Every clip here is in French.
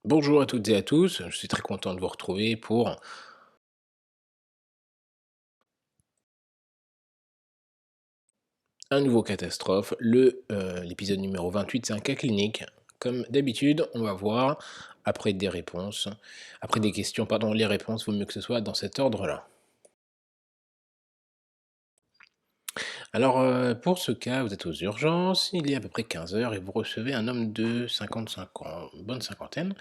Bonjour à toutes et à tous, je suis très content de vous retrouver pour un nouveau catastrophe, l'épisode numéro 28, c'est un cas clinique. Comme d'habitude, on va voir après des réponses, après des questions, pardon, les réponses, vaut mieux que ce soit dans cet ordre-là. Alors, pour ce cas, vous êtes aux urgences, il est à peu près 15 heures et vous recevez un homme de 55 ans, une bonne cinquantaine,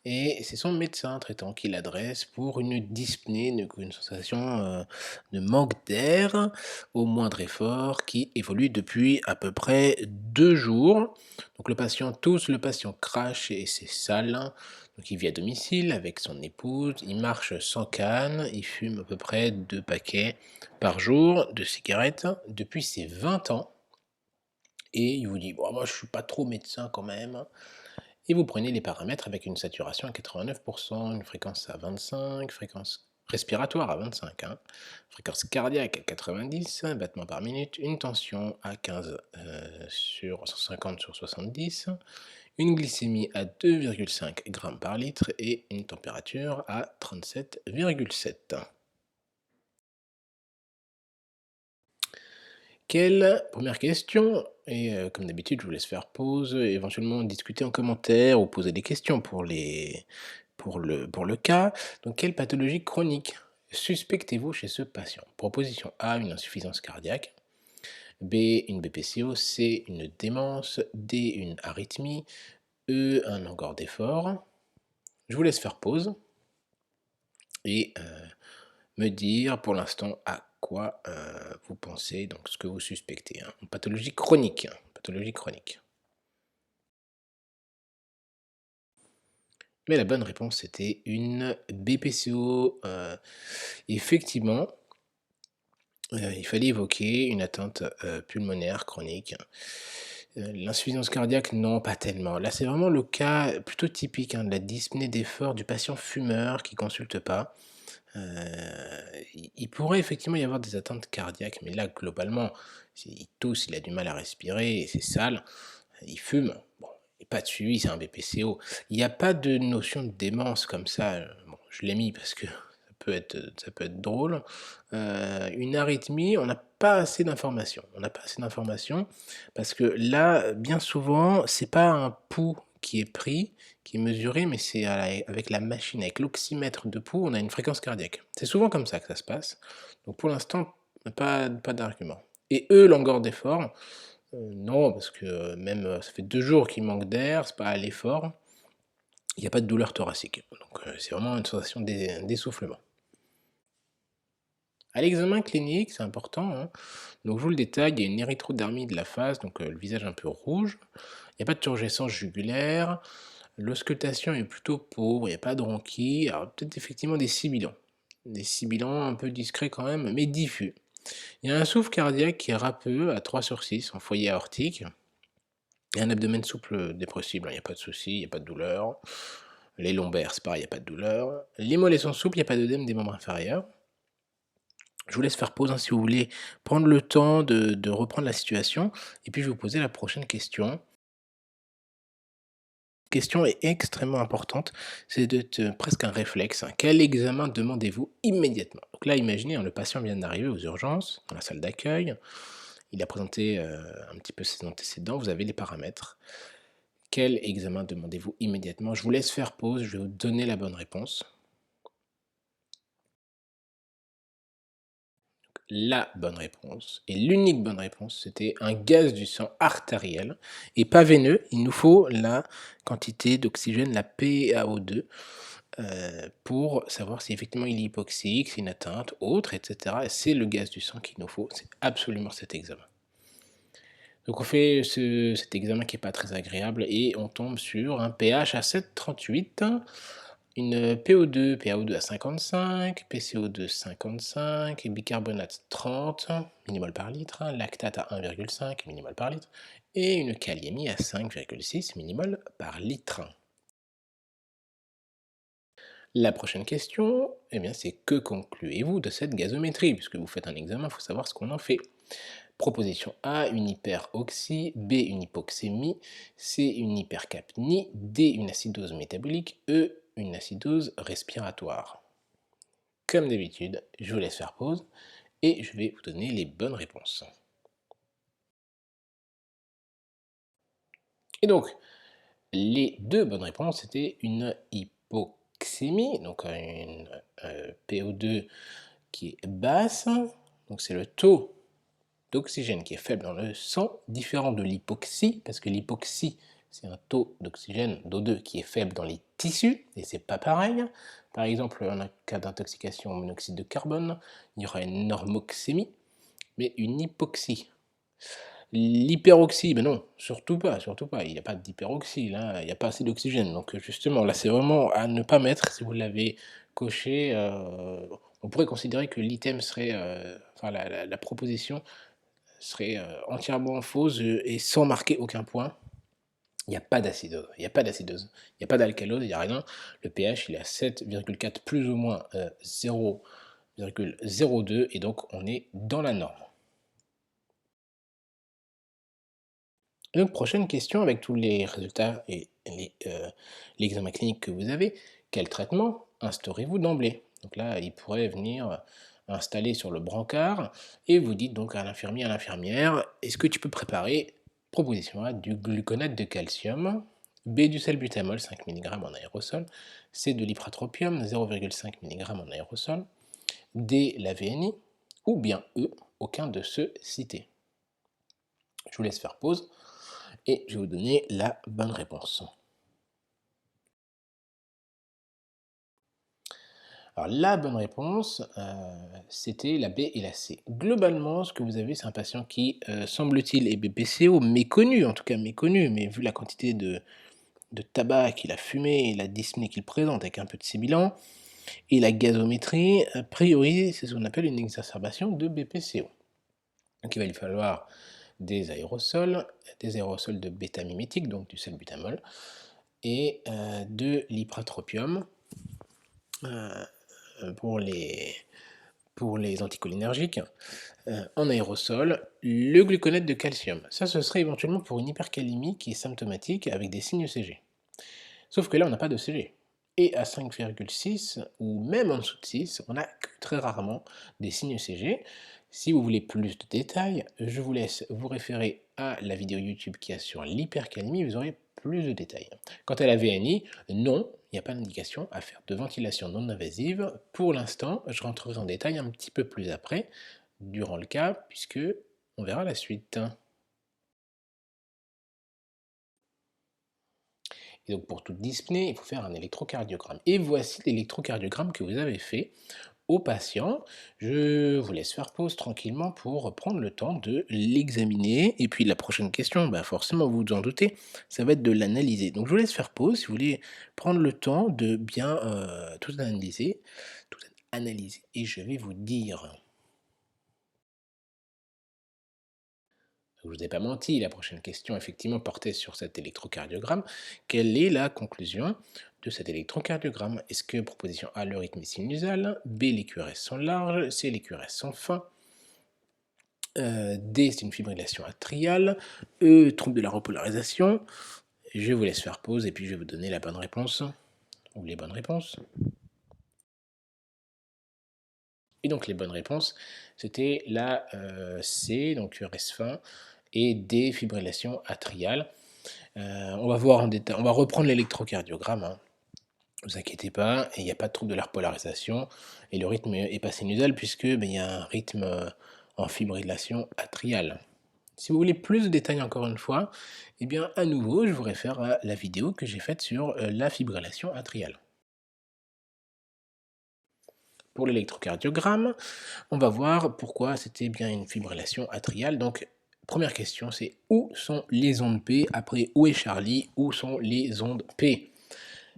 et c'est son médecin traitant qui l'adresse pour une dyspnée, donc une sensation de manque d'air au moindre effort qui évolue depuis à peu près 2 jours. Donc le patient tousse, le patient crache et c'est sale. Donc il vit à domicile avec son épouse, il marche sans canne, il fume à peu près 2 paquets par jour de cigarettes depuis ses 20 ans. Et il vous dit, bon, moi je suis pas trop médecin quand même. Et vous prenez les paramètres avec une saturation à 89%, une fréquence à 25, fréquence respiratoire à 25, hein, fréquence cardiaque à 90, battements par minute, une tension à 15 sur 150 sur 70, une glycémie à 2,5 grammes par litre et une température à 37,7. Première question, et comme d'habitude, je vous laisse faire pause, éventuellement discuter en commentaire ou poser des questions pour le cas. Donc, quelle pathologie chronique suspectez-vous chez ce patient? Proposition A, une insuffisance cardiaque. B, une BPCO. C, une démence. D, une arythmie. E, un encore d'effort. Je vous laisse faire pause et me dire pour l'instant à quoi vous pensez, donc ce que vous suspectez, hein. Pathologie chronique, hein, pathologie chronique. Mais la bonne réponse c'était une BPCO. Effectivement, il fallait évoquer une atteinte pulmonaire chronique. L'insuffisance cardiaque, non, pas tellement. Là, c'est vraiment le cas plutôt typique, hein, de la dyspnée d'effort du patient fumeur qui consulte pas. Il pourrait effectivement y avoir des atteintes cardiaques, mais là, globalement, il tousse, il a du mal à respirer et c'est sale, il fume, bon, et pas de suivi, c'est un BPCO. Il n'y a pas de notion de démence comme ça, bon, je l'ai mis parce que ça peut être drôle. Une arythmie, on n'a pas assez d'informations. On n'a pas assez d'informations parce que là, bien souvent, c'est pas un pouls qui est pris, qui est mesuré, mais c'est avec la machine, avec l'oxymètre de pouls, on a une fréquence cardiaque. C'est souvent comme ça que ça se passe. Donc pour l'instant, pas d'argument. Et eux, longueur d'effort, non, parce que même ça fait 2 jours qu'il manque d'air, c'est pas à l'effort. Il n'y a pas de douleur thoracique. Donc c'est vraiment une sensation d'essoufflement. À l'examen clinique, c'est important, hein. Donc je vous le détaille, il y a une érythrodermie de la face, donc le visage un peu rouge. Il n'y a pas de turgescence jugulaire. L'auscultation est plutôt pauvre, il n'y a pas de ronchis. Alors peut-être effectivement des sibilants. Des sibilants un peu discrets quand même, mais diffus. Il y a un souffle cardiaque qui est râpeux à 3 sur 6 en foyer aortique. Et un abdomen souple dépressible, hein, il n'y a pas de souci, il n'y a pas de douleur. Les lombaires, c'est pareil, il n'y a pas de douleur. Les mollets sont souples, il n'y a pas d'œdème des membres inférieurs. Je vous laisse faire pause, hein, si vous voulez prendre le temps de reprendre la situation. Et puis je vais vous poser la prochaine question. Question est extrêmement importante, c'est presque un réflexe, hein. Quel examen demandez-vous immédiatement? Donc là, imaginez, hein, le patient vient d'arriver aux urgences, dans la salle d'accueil. Il a présenté un petit peu ses antécédents, vous avez les paramètres. Quel examen demandez-vous immédiatement? Je vous laisse faire pause, je vais vous donner la bonne réponse. La bonne réponse, et l'unique bonne réponse, c'était un gaz du sang artériel et pas veineux. Il nous faut la quantité d'oxygène, la PaO2, pour savoir si effectivement il est hypoxique, c'est une atteinte, autre, et cetera. Et c'est le gaz du sang qu'il nous faut, c'est absolument cet examen. Donc on fait cet examen qui est pas très agréable et on tombe sur un pH à 7,38, une PO2 à 55, PCO2 55, et bicarbonate 30 millimoles par litre, lactate à 1,5 millimoles par litre et une kaliémie à 5,6 millimoles par litre. La prochaine question, eh bien, c'est que concluez-vous de cette gazométrie? Puisque vous faites un examen, il faut savoir ce qu'on en fait. Proposition A, une hyperoxie, B, une hypoxémie, C, une hypercapnie, D, une acidose métabolique, E, une acidose respiratoire. Comme d'habitude, je vous laisse faire pause et je vais vous donner les bonnes réponses. Et donc, les deux bonnes réponses, c'était une hypoxémie, donc une PO2 qui est basse, donc c'est le taux d'oxygène qui est faible dans le sang, différent de l'hypoxie, parce que l'hypoxie, c'est un taux d'oxygène d'O2 qui est faible dans les tissus, et c'est pas pareil. Par exemple, en un cas d'intoxication au monoxyde de carbone, il y aura une normoxémie, mais une hypoxie. L'hyperoxie, ben non, surtout pas, il n'y a pas d'hyperoxie, là, il n'y a pas assez d'oxygène. Donc justement, là, c'est vraiment à ne pas mettre si vous l'avez coché. On pourrait considérer que l'item serait, enfin la proposition serait entièrement fausse et sans marquer aucun point. Il n'y a pas d'acidose, il n'y a pas d'acidose, il n'y a pas d'alcalose, il n'y a rien. Le pH, il est à 7,4 plus ou moins 0,02 et donc on est dans la norme. Donc, prochaine question avec tous les résultats et l'examen clinique que vous avez. Quel traitement instaurez-vous d'emblée? Donc là, il pourrait venir installer sur le brancard et vous dites donc à l'infirmier, à l'infirmière, est-ce que tu peux préparer, proposition A, du gluconate de calcium, B, du salbutamol 5 mg en aérosol, C, de l'ipratropium 0,5 mg en aérosol, D, la VNI, ou bien E, aucun de ceux cités. Je vous laisse faire pause et je vais vous donner la bonne réponse. Alors la bonne réponse, c'était la B et la C. Globalement, ce que vous avez, c'est un patient qui, semble-t-il, est BPCO, méconnu, en tout cas méconnu, mais vu la quantité de tabac qu'il a fumé et la dyspnée qu'il présente avec un peu de sibilant et la gazométrie, a priori, c'est ce qu'on appelle une exacerbation de BPCO. Donc il va lui falloir des aérosols de bêta-mimétique, donc du salbutamol, et de l'ipratropium pour les anticholinergiques en aérosol, le gluconate de calcium. Ça, ce serait éventuellement pour une hypercalémie qui est symptomatique avec des signes ECG. Sauf que là, on n'a pas de CG. Et à 5,6 ou même en dessous de 6, on a que très rarement des signes ECG. Si vous voulez plus de détails, je vous laisse vous référer à la vidéo YouTube qui a sur l'hypercalémie, vous aurez plus de détails. Quant à la VNI, non, il n'y a pas d'indication à faire de ventilation non invasive. Pour l'instant, je rentrerai en détail un petit peu plus après, durant le cas, puisque on verra la suite. Et donc pour toute dyspnée, il faut faire un électrocardiogramme. Et voici l'électrocardiogramme que vous avez fait au patient. Je vous laisse faire pause tranquillement pour prendre le temps de l'examiner. Et puis la prochaine question, bah forcément vous vous en doutez, ça va être de l'analyser. Donc je vous laisse faire pause si vous voulez prendre le temps de bien tout analyser. Tout analyser. Et je vais vous dire. Je ne vous ai pas menti, la prochaine question effectivement portait sur cet électrocardiogramme. Quelle est la conclusion de cet électrocardiogramme? Est-ce que proposition A, le rythme est sinusal, B, les QRS sont larges, C, les QRS sont fins, D, c'est une fibrillation atriale, E, trouble de la repolarisation? Je vous laisse faire pause et puis je vais vous donner la bonne réponse, ou les bonnes réponses. Et donc les bonnes réponses, c'était la C, donc QRS fin, et D, fibrillation atriale. On va voir en détail, on va reprendre l'électrocardiogramme, hein. Ne vous inquiétez pas, il n'y a pas de trouble de la repolarisation et le rythme est pas sinusal puisque il y a un rythme en fibrillation atriale. Si vous voulez plus de détails encore une fois, eh bien à nouveau je vous réfère à la vidéo que j'ai faite sur la fibrillation atriale. Pour l'électrocardiogramme, on va voir pourquoi c'était bien une fibrillation atriale. Donc première question, c'est où sont les ondes P? Après où est Charlie? Où sont les ondes P?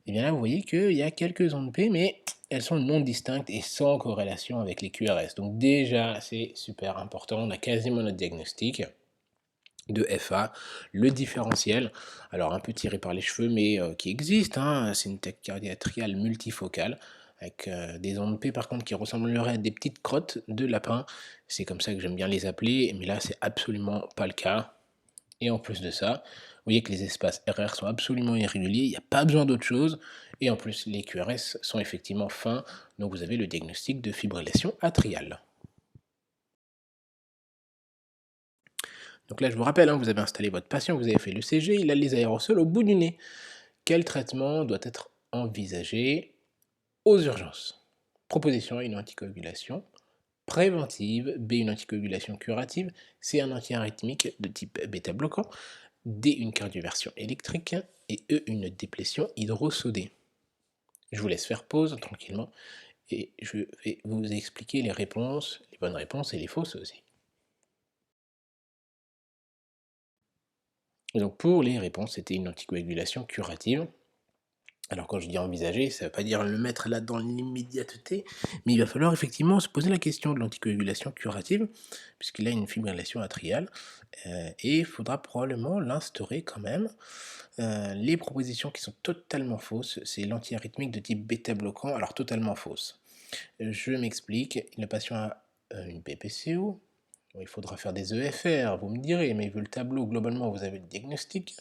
Et bien là, vous voyez qu'il y a quelques ondes P, mais elles sont non distinctes et sans corrélation avec les QRS. Donc déjà, c'est super important. On a quasiment notre diagnostic de FA, le différentiel, alors un peu tiré par les cheveux, mais qui existe, hein, c'est une tachycardie atriale multifocale. avec des ondes P par contre qui ressembleraient à des petites crottes de lapin. C'est comme ça que j'aime bien les appeler, mais là c'est absolument pas le cas. Et en plus de ça, vous voyez que les espaces RR sont absolument irréguliers, il n'y a pas besoin d'autre chose. Et en plus, les QRS sont effectivement fins, donc vous avez le diagnostic de fibrillation atriale. Donc là, je vous rappelle, hein, vous avez installé votre patient, vous avez fait le CG, il a les aérosols au bout du nez. Quel traitement doit être envisagé aux urgences? Proposition A, une anticoagulation préventive, B, une anticoagulation curative, C, un antiarythmique de type bêta-bloquant, D, une cardioversion électrique et E, une déplétion hydrosodée. Je vous laisse faire pause tranquillement et je vais vous expliquer les réponses, les bonnes réponses et les fausses aussi. Et donc pour les réponses, c'était une anticoagulation curative. Alors quand je dis envisager, ça ne veut pas dire le mettre là dans l'immédiateté, mais il va falloir effectivement se poser la question de l'anticoagulation curative, puisqu'il a une fibrillation atriale, et il faudra probablement l'instaurer quand même. Les propositions qui sont totalement fausses, c'est l'antiarythmique de type bêta-bloquant, alors totalement fausse. Je m'explique, le patient a une BPCO, il faudra faire des EFR, vous me direz, mais vu le tableau, globalement, vous avez le diagnostic.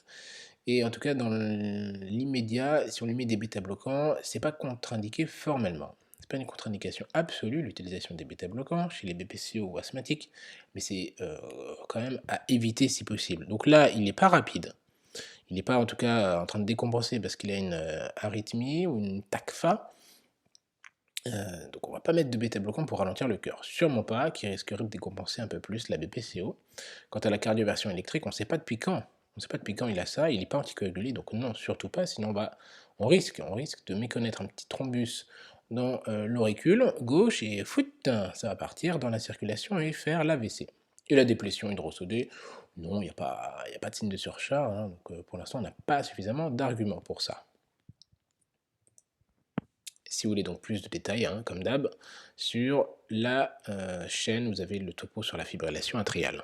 Et en tout cas, dans l'immédiat, si on lui met des bêta-bloquants, c'est pas contre-indiqué formellement. C'est pas une contre-indication absolue, l'utilisation des bêta-bloquants chez les BPCO ou asthmatiques, mais c'est quand même à éviter si possible. Donc là, il n'est pas rapide. Il n'est pas en tout cas en train de décompenser parce qu'il a une arythmie ou une TACFA. Donc on va pas mettre de bêta-bloquant pour ralentir le cœur. Sûrement pas, qui risquerait de décompenser un peu plus la BPCO. Quant à la cardioversion électrique, on ne sait pas depuis quand. On ne sait pas depuis quand il a ça, il n'est pas anticoagulé, donc non, surtout pas, sinon on risque de méconnaître un petit thrombus dans l'auricule gauche et foot, ça va partir dans la circulation et faire l'AVC. Et la déplétion hydrosodée, non, il n'y a, a pas de signe de surcharge, hein, donc pour l'instant on n'a pas suffisamment d'arguments pour ça. Si vous voulez donc plus de détails, hein, comme d'hab, sur la chaîne, vous avez le topo sur la fibrillation atriale.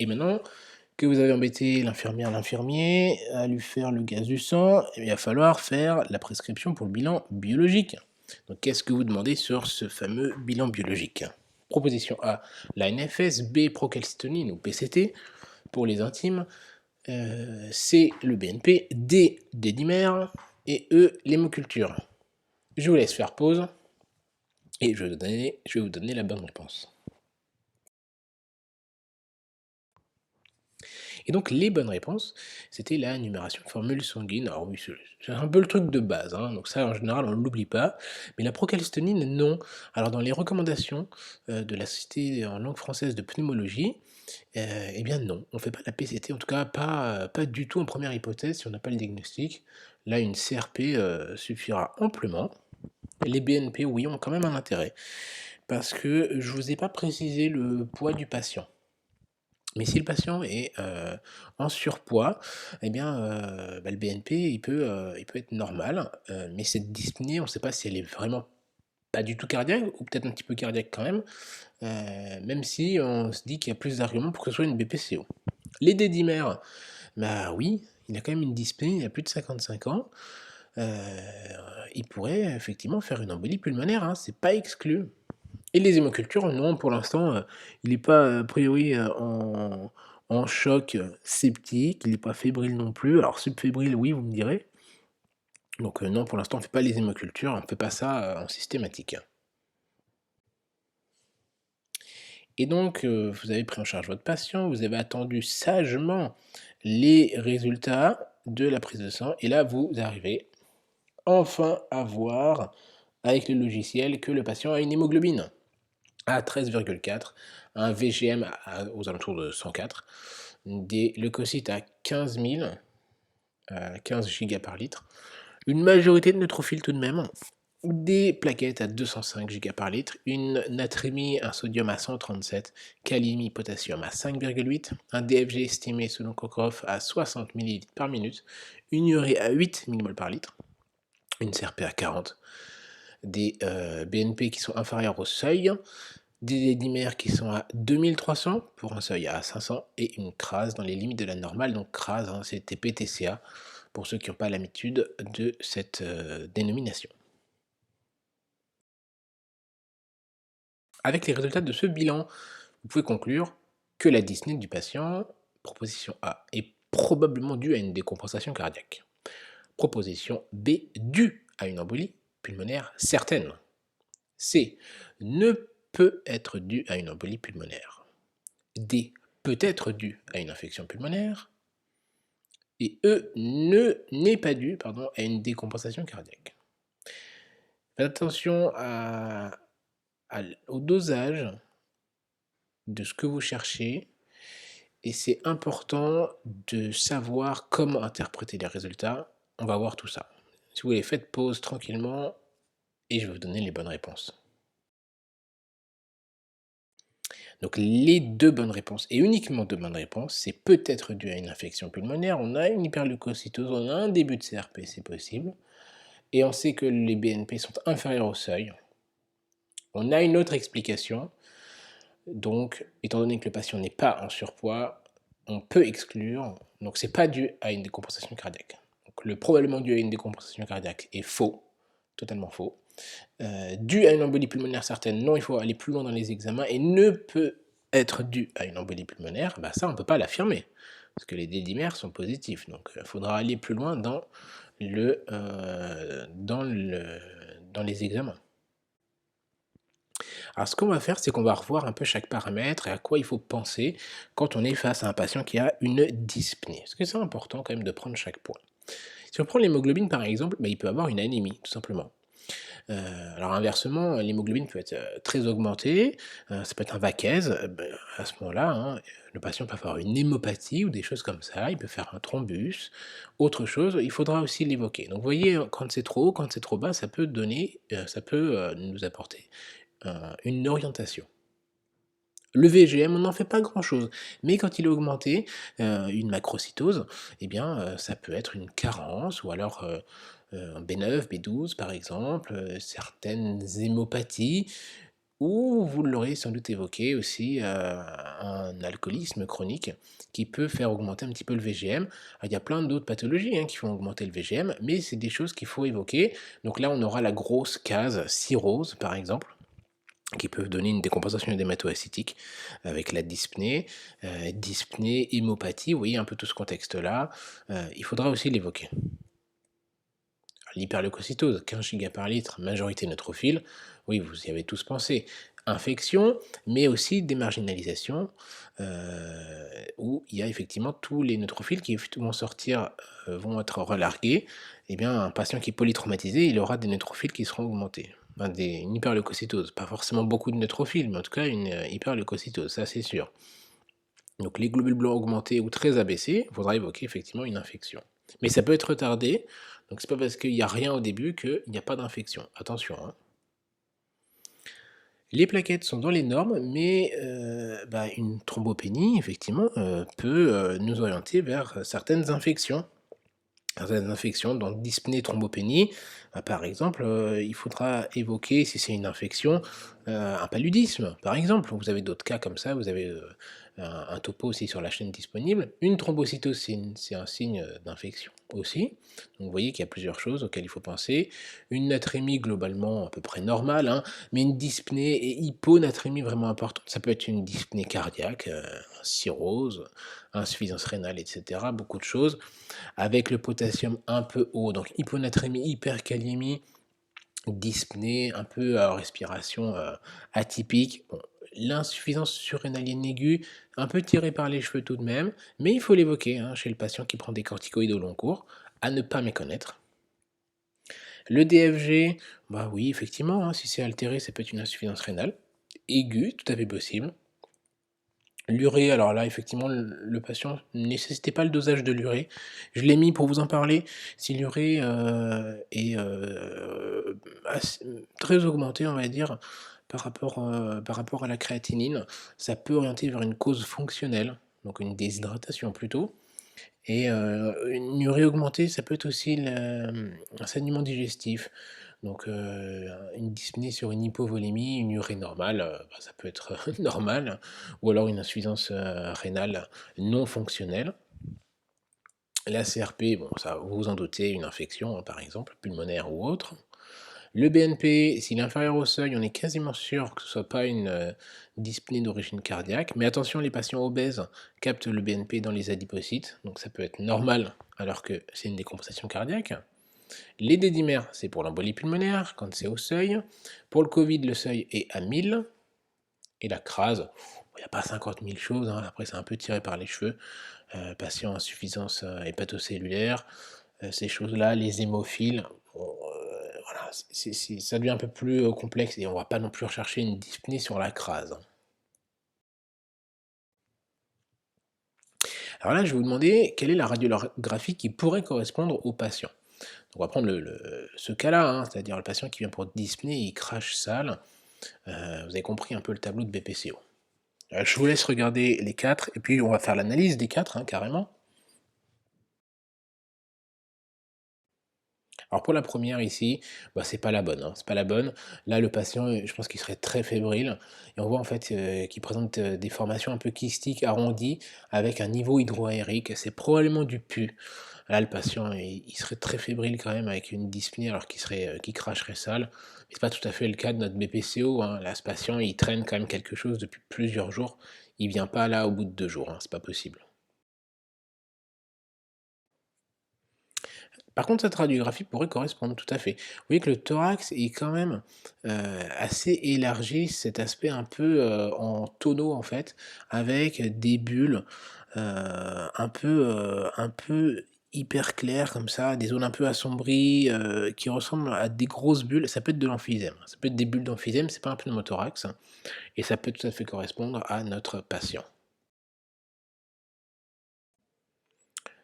Et maintenant que vous avez embêté l'infirmière, l'infirmier, à lui faire le gaz du sang, il va falloir faire la prescription pour le bilan biologique. Donc qu'est-ce que vous demandez sur ce fameux bilan biologique? Proposition A, la NFS, B, procalcitonin ou PCT pour les intimes, C, le BNP, D, des dimères, et E, l'hémoculture. Je vous laisse faire pause et je vais vous donner la bonne réponse. Et donc les bonnes réponses, c'était la numération de formules sanguines. Alors oui, c'est un peu le truc de base, hein, donc ça en général on ne l'oublie pas. Mais la procalcitonin, non. Alors dans les recommandations de la Société en langue française de pneumologie, eh bien non, on ne fait pas la PCT, en tout cas pas du tout en première hypothèse si on n'a pas le diagnostic. Là une CRP suffira amplement. Les BNP, oui, ont quand même un intérêt, parce que je ne vous ai pas précisé le poids du patient. Mais si le patient est en surpoids, eh bien, le BNP, il peut être normal, mais cette dyspnée, on ne sait pas si elle est vraiment pas du tout cardiaque ou peut-être un petit peu cardiaque quand même si on se dit qu'il y a plus d'arguments pour que ce soit une BPCO. Les dédimères, bah oui, il a quand même une dyspnée, il a plus de 55 ans, heu, il pourrait effectivement faire une embolie pulmonaire, hein, c'est pas exclu. Et les hémocultures, non, pour l'instant, il n'est pas a priori, en choc, septique, il n'est pas fébrile non plus. Alors subfébrile, oui, vous me direz. Donc non, pour l'instant, on ne fait pas les hémocultures, on ne fait pas ça, en systématique. Et donc, vous avez pris en charge votre patient, vous avez attendu sagement les résultats de la prise de sang et là, vous arrivez enfin à voir avec le logiciel que le patient a une hémoglobine à 13,4, un VGM aux alentours de 104, des leucocytes à 15 000, 15 gigas par litre, une majorité de neutrophiles tout de même, des plaquettes à 205 gigas par litre, une natrémie, un sodium à 137, kaliémie, potassium à 5,8, un DFG estimé selon Cockcroft à 60 ml par minute, une urée à 8 mmol par litre, une CRP à 40, des BNP qui sont inférieurs au seuil, des dimères qui sont à 2300 pour un seuil à 500 et une crase dans les limites de la normale. Donc crase, hein, c'est TP-TCA pour ceux qui n'ont pas l'habitude de cette dénomination. Avec les résultats de ce bilan, vous pouvez conclure que la dyspnée du patient, proposition A, est probablement due à une décompensation cardiaque. Proposition B, due à une embolie pulmonaire certaine. C, ne peut être due à une embolie pulmonaire. D, peut être due à une infection pulmonaire. Et E, n'est pas due à une décompensation cardiaque. Faites attention au dosage de ce que vous cherchez et c'est important de savoir comment interpréter les résultats. On va voir tout ça. Si vous voulez, faites pause tranquillement et je vais vous donner les bonnes réponses. Donc les 2 bonnes réponses et uniquement 2 bonnes réponses, c'est peut-être dû à une infection pulmonaire, on a une hyperleucocytose, on a un début de CRP, c'est possible et on sait que les BNP sont inférieurs au seuil. On a une autre explication, donc étant donné que le patient n'est pas en surpoids, on peut exclure, donc c'est pas dû à une décompensation cardiaque. Donc le probablement dû à une décompensation cardiaque est faux, totalement faux. Dû à une embolie pulmonaire certaine, non, il faut aller plus loin dans les examens et ne peut être dû à une embolie pulmonaire, bah ça on ne peut pas l'affirmer, parce que les D-dimères sont positifs, donc il faudra aller plus loin dans les examens. Alors ce qu'on va faire, c'est qu'on va revoir un peu chaque paramètre et à quoi il faut penser quand on est face à un patient qui a une dyspnée. Parce que c'est important quand même de prendre chaque point. Si on prend l'hémoglobine par exemple, bah, il peut avoir une anémie, tout simplement. Alors inversement, l'hémoglobine peut être très augmentée, ça peut être un vaquèze, à ce moment-là, hein, le patient peut avoir une hémopathie ou des choses comme ça, il peut faire un thrombus, autre chose, il faudra aussi l'évoquer. Donc vous voyez, quand c'est trop haut, quand c'est trop bas, ça peut nous apporter une orientation. Le VGM, on n'en fait pas grand-chose, mais quand il est augmenté, une macrocytose, eh bien, ça peut être une carence ou alors, un B9, B12 par exemple, certaines hémopathies ou vous l'aurez sans doute évoqué aussi, un alcoolisme chronique qui peut faire augmenter un petit peu le VGM. Il y a plein d'autres pathologies, hein, qui font augmenter le VGM, mais c'est des choses qu'il faut évoquer. Donc là, on aura la grosse case cirrhose par exemple qui peuvent donner une décompensation hémato-acétique avec la dyspnée, hémopathie, vous voyez un peu tout ce contexte-là, il faudra aussi l'évoquer. L'hyperleucocytose, 15 giga par litre, majorité neutrophile, oui, vous y avez tous pensé. Infection, mais aussi démarginalisation, où il y a effectivement tous les neutrophiles qui vont sortir, vont être relargués. Eh bien, un patient qui est polytraumatisé, il aura des neutrophiles qui seront augmentés. Enfin, une hyperleucocytose, pas forcément beaucoup de neutrophiles, mais en tout cas une hyperleucocytose, ça c'est sûr. Donc les globules blancs augmentés ou très abaissés, il faudra évoquer effectivement une infection. Mais ça peut être retardé, donc c'est pas parce qu'il n'y a rien au début qu'il n'y a pas d'infection. Attention, hein. Les plaquettes sont dans les normes, mais une thrombopénie, effectivement, peut nous orienter vers certaines infections. Certaines infections, donc dyspnée, thrombopénie, par exemple, il faudra évoquer, si c'est une infection, un paludisme, par exemple. Vous avez d'autres cas comme ça, vous avez, un topo aussi sur la chaîne disponible. Une thrombocytose, c'est un signe, d'infection aussi. Donc vous voyez qu'il y a plusieurs choses auxquelles il faut penser. Une natrémie globalement à peu près normale, hein, mais une dyspnée et hyponatrémie vraiment importante. Ça peut être une dyspnée cardiaque, cirrhose, insuffisance rénale et cetera, beaucoup de choses avec le potassium un peu haut, donc hyponatrémie, hyperkaliémie, dyspnée, un peu respiration atypique. Bon, l'insuffisance surrénalienne aiguë, un peu tirée par les cheveux tout de même, mais il faut l'évoquer hein, chez le patient qui prend des corticoïdes au long cours, à ne pas méconnaître. Le DFG, bah oui, effectivement, hein, si c'est altéré, ça peut être une insuffisance rénale aiguë, tout à fait possible. L'urée, alors là, effectivement, le patient ne nécessitait pas le dosage de l'urée. Je l'ai mis pour vous en parler. Si l'urée, est, très augmentée, on va dire, par rapport à la créatinine, ça peut orienter vers une cause fonctionnelle, donc une déshydratation plutôt et une urée augmentée, ça peut être aussi un saignement digestif. Donc une dyspnée sur une hypovolémie, une urée normale, bah, ça peut être normal, ou alors une insuffisance, rénale non fonctionnelle. La CRP, bon ça vous vous en doutez, une infection, hein, par exemple, pulmonaire ou autre. Le BNP, s'il est inférieur au seuil, on est quasiment sûr que ce ne soit pas une, dyspnée d'origine cardiaque. Mais attention, les patients obèses captent le BNP dans les adipocytes, donc ça peut être normal alors que c'est une décompensation cardiaque. Les dédimères, c'est pour l'embolie pulmonaire, quand c'est au seuil. Pour le Covid, le seuil est à 1000. Et la crase, il n'y a pas 50 000 choses, hein, après c'est un peu tiré par les cheveux. Patient insuffisance hépatocellulaire, ces choses-là, les hémophiles, bon, voilà, ça devient un peu plus complexe et on va pas non plus rechercher une dyspnée sur la crase, hein. Alors là, je vais vous demander quelle est la radiographie qui pourrait correspondre au patient. On va prendre ce cas-là, hein, c'est-à-dire le patient qui vient pour dyspnée, il crache sale. Vous avez compris un peu le tableau de BPCO. Je vous laisse regarder les 4 et puis on va faire l'analyse des 4, hein, carrément. Alors pour la première ici, bah, c'est pas la bonne, hein, c'est pas la bonne. Là, le patient, je pense qu'il serait très fébrile et on voit en fait, qu'il présente, des formations un peu kystiques, arrondies, avec un niveau hydroaérique. C'est probablement du PU. Là, le patient, il serait très fébrile quand même avec une dyspnée alors qu'il cracherait sale. C'est pas tout à fait le cas de notre BPCO, hein. Là, ce patient, il traîne quand même quelque chose depuis plusieurs jours. Il vient pas là au bout de 2 jours, hein, c'est pas possible. Par contre, cette radiographie pourrait correspondre, tout à fait. Vous voyez que le thorax est quand même, assez élargi, cet aspect un peu, en tonneau, en fait, avec des bulles, un peu hyper claires comme ça, des zones un peu assombries, qui ressemblent à des grosses bulles. Ça peut être de l'emphysème, ça peut être des bulles d'emphysème, c'est pas un pneumothorax, hein, et ça peut tout à fait correspondre à notre patient.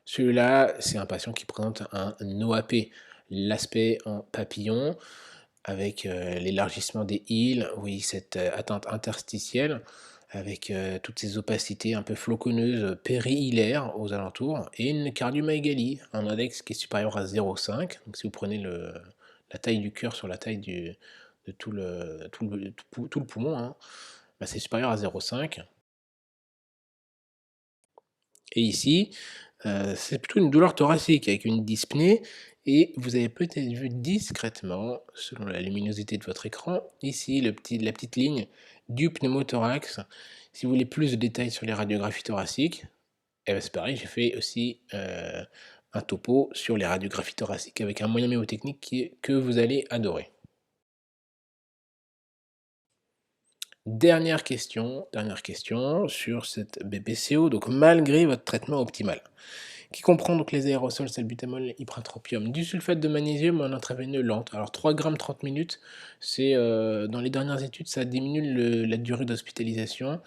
Celui-là, c'est un patient qui présente un OAP, l'aspect en papillon avec, l'élargissement des îles, oui, cette, atteinte interstitielle avec, toutes ces opacités un peu floconneuses, périhilaires aux alentours et une cardiomyogalie, un index qui est supérieur à 0,5. Donc si vous prenez la taille du cœur sur la taille de tout le poumon, hein, bah, c'est supérieur à 0,5 et ici, c'est plutôt une douleur thoracique avec une dyspnée et vous avez peut-être vu discrètement, selon la luminosité de votre écran, ici la petite ligne du pneumothorax. Si vous voulez plus de détails sur les radiographies thoraciques, eh ben c'est pareil, j'ai fait aussi, un topo sur les radiographies thoraciques avec un moyen mémotechnique que vous allez adorer. Dernière question sur cette BPCO, donc malgré votre traitement optimal, qui comprend donc les aérosols salbutamol, ipratropium, du sulfate de magnésium en intraveineux lente. Alors 3 grammes 30 minutes, c'est, dans les dernières études, ça diminue la durée d'hospitalisation.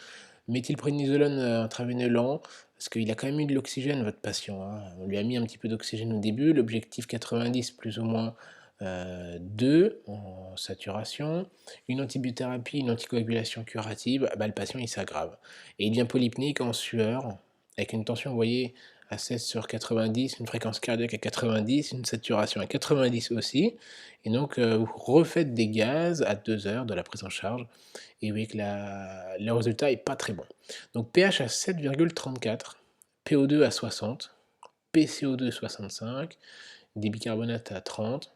Méthylprénisolone, intraveineux lent, parce qu'il a quand même eu de l'oxygène votre patient, hein. On lui a mis un petit peu d'oxygène au début, l'objectif 90 plus ou moins, 2 en saturation. Une antibiothérapie, une anticoagulation curative, bah, le patient il s'aggrave et il devient polypnéique en sueur, avec une tension, vous voyez, à 16/90, une fréquence cardiaque à 90, une saturation à 90 aussi et donc vous refaites des gaz à 2 heures de la prise en charge et oui, que le résultat est pas très bon. Donc pH à 7,34, PO2 à 60, PCO2 65, des bicarbonates à 30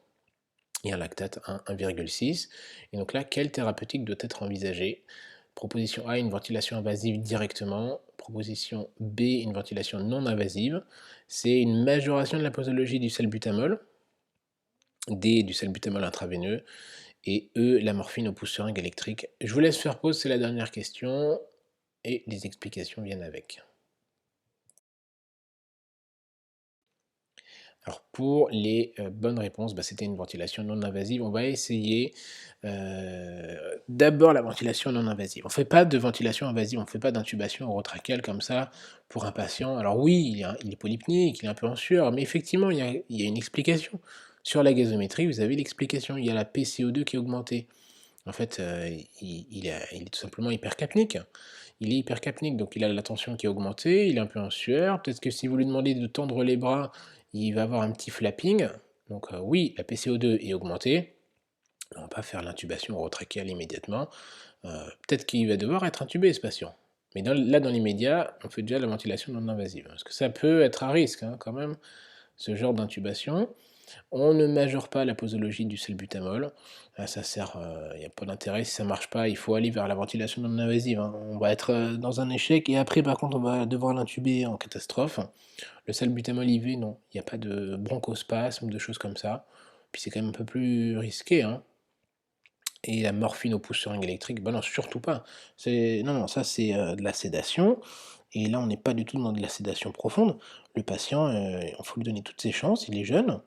et un lactate à 1,6. Et donc là, quelle thérapeutique doit être envisagée? Proposition A, une ventilation invasive directement. Proposition B, une ventilation non invasive. C'est une majoration de la posologie du salbutamol. D, du salbutamol intraveineux. Et E, la morphine au pouce seringue électrique. Je vous laisse faire pause, c'est la dernière question et les explications viennent avec. Alors pour les, bonnes réponses, bah, c'était une ventilation non invasive. On va essayer, d'abord la ventilation non invasive. On ne fait pas de ventilation invasive, on ne fait pas d'intubation orotrachéale comme ça pour un patient. Alors oui, il est polypnéique, il est un peu en sueur, mais effectivement, il y a une explication. Sur la gazométrie, vous avez l'explication, il y a la PCO2 qui est augmentée. En fait, il est tout simplement hypercapnique. Il est hypercapnique, donc il a la tension qui est augmentée, il est un peu en sueur. Peut-être que si vous lui demandez de tendre les bras, il va avoir un petit flapping. Donc oui, la PCO2 est augmentée. On va pas faire l'intubation rotrachéale immédiatement. Heu, Peut-être qu'il va devoir être intubé ce patient. Mais dans l'immédiat, on fait déjà la ventilation non invasive. Parce que ça peut être à risque, hein, quand même, ce genre d'intubation. On ne majeure pas la posologie du salbutamol. Ça sert, il y a pas d'intérêt. Si ça marche pas, il faut aller vers la ventilation non invasive, hein. On va être, dans un échec et après par contre on va devoir l'intuber en catastrophe. Le salbutamol IV, non, il y a pas de bronchospasme, de choses comme ça. Puis c'est quand même un peu plus risqué, hein. Et la morphine au pouce seringue électrique, bah non, surtout pas. C'est non, non, ça c'est, de la sédation et là on n'est pas du tout dans de la sédation profonde. Le patient, il faut lui donner toutes ses chances, il est jeune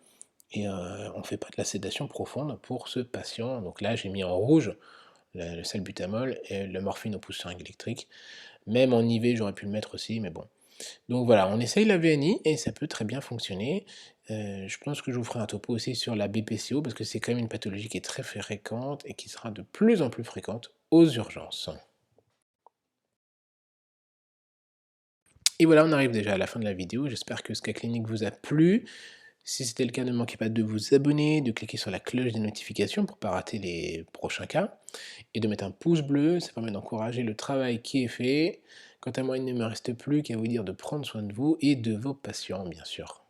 et on ne fait pas de la sédation profonde pour ce patient. Donc là, j'ai mis en rouge le salbutamol et le morphine au pouce seringue électrique. Même en IV, j'aurais pu le mettre aussi, mais bon. Donc voilà, on essaye la VNI et ça peut très bien fonctionner. Je pense que je vous ferai un topo aussi sur la BPCO parce que c'est quand même une pathologie qui est très fréquente et qui sera de plus en plus fréquente aux urgences. Et voilà, on arrive déjà à la fin de la vidéo. J'espère que ce cas clinique vous a plu. Si c'était le cas, ne manquez pas de vous abonner, de cliquer sur la cloche des notifications pour ne pas rater les prochains cas et de mettre un pouce bleu, ça permet d'encourager le travail qui est fait. Quant à moi, il ne me reste plus qu'à vous dire de prendre soin de vous et de vos patients, bien sûr.